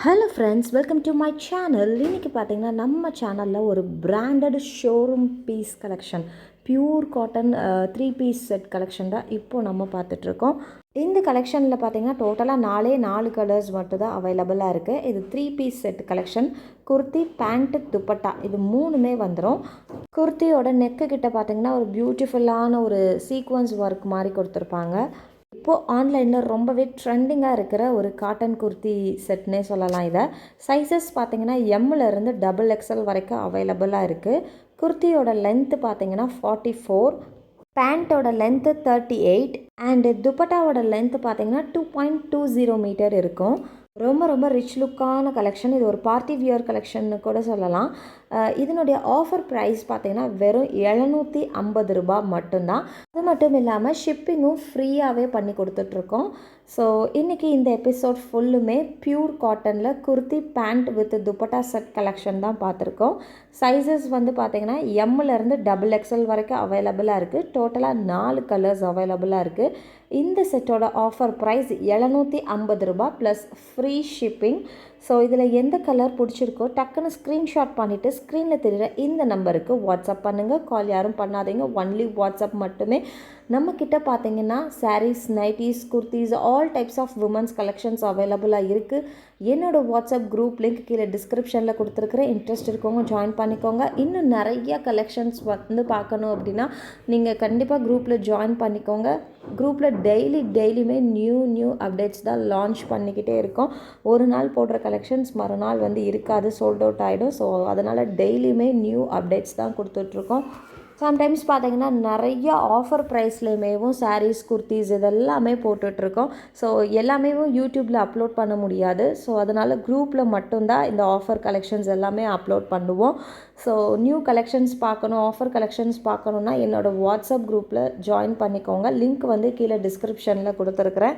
Hello friends, welcome to my channel. இன்றைக்கி பார்த்தீங்கன்னா நம்ம சேனலில் ஒரு branded showroom piece collection, pure cotton 3 piece set collection தான் இப்போது நம்ம பார்த்துட்ருக்கோம். இந்த கலெக்ஷனில் பார்த்தீங்கன்னா டோட்டலாக 4 கலர்ஸ் மட்டும் தான் அவைலபிளாக இருக்குது. இது 3 piece set collection. Kurti, pant, dupatta இது மூணுமே வந்துடும். குர்த்தியோட நெக்கு கிட்ட பார்த்தீங்கன்னா ஒரு பியூட்டிஃபுல்லான ஒரு சீக்வன்ஸ் ஒர்க் மாதிரி கொடுத்துருப்பாங்க. இப்போது ஆன்லைனில் ரொம்பவே ட்ரெண்டிங்காக இருக்கிற ஒரு காட்டன் குர்த்தி செட்னே சொல்லலாம். இதை சைஸஸ் பார்த்தீங்கன்னா எம்மிலேருந்து XXL வரைக்கும் அவைலபிளாக இருக்குது. குர்த்தியோட லென்த்து பார்த்தீங்கன்னா 44, பேண்ட்டோட லென்த்து 38 அண்டு துப்பட்டாவோட லென்த்து பார்த்தீங்கன்னா 2.20 மீட்டர் இருக்கும். ரொம்ப ரிச் லுக்கான கலெக்ஷன். இது ஒரு பார்ட்டி வியர் கலெக்ஷன்னு கூட சொல்லலாம். இதனுடைய ஆஃபர் ப்ரைஸ் பார்த்தீங்கன்னா வெறும் 750 ரூபாய் மட்டும்தான். அது மட்டும் இல்லாமல் ஷிப்பிங்கும் ஃப்ரீயாகவே பண்ணி கொடுத்துட்ருக்கோம். ஸோ இன்றைக்கி இந்த எபிசோட் ஃபுல்லுமே பியூர் காட்டனில் kurti, pant with dupatta set collection தான் பார்த்துருக்கோம். சைஸஸ் வந்து பார்த்திங்கன்னா எம்மிலேருந்து XXL வரைக்கும் அவைலபிளாக இருக்குது. டோட்டலாக 4 கலர்ஸ் அவைலபிளாக இருக்குது. இந்த செட்டோட ஆஃபர் ப்ரைஸ் 750 ரூபாய் ப்ளஸ் ஃப்ரீ ஷிப்பிங். ஸோ இதில் எந்த கலர் பிடிச்சிருக்கோ டக்குன்னு ஸ்க்ரீன்ஷாட் பண்ணிவிட்டு ஸ்க்ரீனில் தெரிகிற இந்த நம்பருக்கு வாட்ஸ்அப் பண்ணுங்கள். கால் யாரும் பண்ணாதீங்க, ஒன்லி வாட்ஸ்அப் மட்டுமே. நம்மக்கிட்ட பார்த்தீங்கன்னா saris, nighties, kurtis, all types of womens collections அவைலபிளாக இருக்குது. என்னோடய வாட்ஸ்அப் குரூப் லிங்க் கீழே டிஸ்கிரிப்ஷனில் கொடுத்துருக்குறேன். இன்ட்ரெஸ்ட் இருக்கவங்க ஜாயின் பண்ணிக்கோங்க. இன்னும் நிறைய கலெக்ஷன்ஸ் வந்து பார்க்கணும் அப்படின்னா நீங்கள் கண்டிப்பாக குரூப்பில் ஜாயின் பண்ணிக்கோங்க. குரூப்பில் டெய்லியுமே நியூ அப்டேட்ஸ் தான் லான்ச் பண்ணிக்கிட்டே இருக்கோம். ஒரு நாள் போடுற கலெக்ஷன்ஸ் மறுநாள் வந்து இருக்காது, சோல்ட் அவுட் ஆகிடும். ஸோ அதனால் டெய்லியுமே நியூ அப்டேட்ஸ் தான் கொடுத்துட்ருக்கோம். சம்டைம்ஸ் பார்த்திங்கன்னா நிறைய ஆஃபர் ப்ரைஸ்லேயுமேவும் சாரீஸ், குர்த்திஸ் இதெல்லாமே போட்டுட்ருக்கோம். ஸோ எல்லாமே யூடியூப்பில் அப்லோட் பண்ண முடியாது. ஸோ அதனால் குரூப்பில் மட்டும்தான் இந்த ஆஃபர் கலெக்ஷன்ஸ் எல்லாமே அப்லோட் பண்ணுவோம். ஸோ நியூ கலெக்ஷன்ஸ் பார்க்கணும், ஆஃபர் கலெக்ஷன்ஸ் பார்க்கணுன்னா என்னோடய வாட்ஸ்அப் குரூப்பில் ஜாயின் பண்ணிக்கோங்க. லிங்க் வந்து கீழே டிஸ்கிரிப்ஷனில் கொடுத்துருக்குறேன்.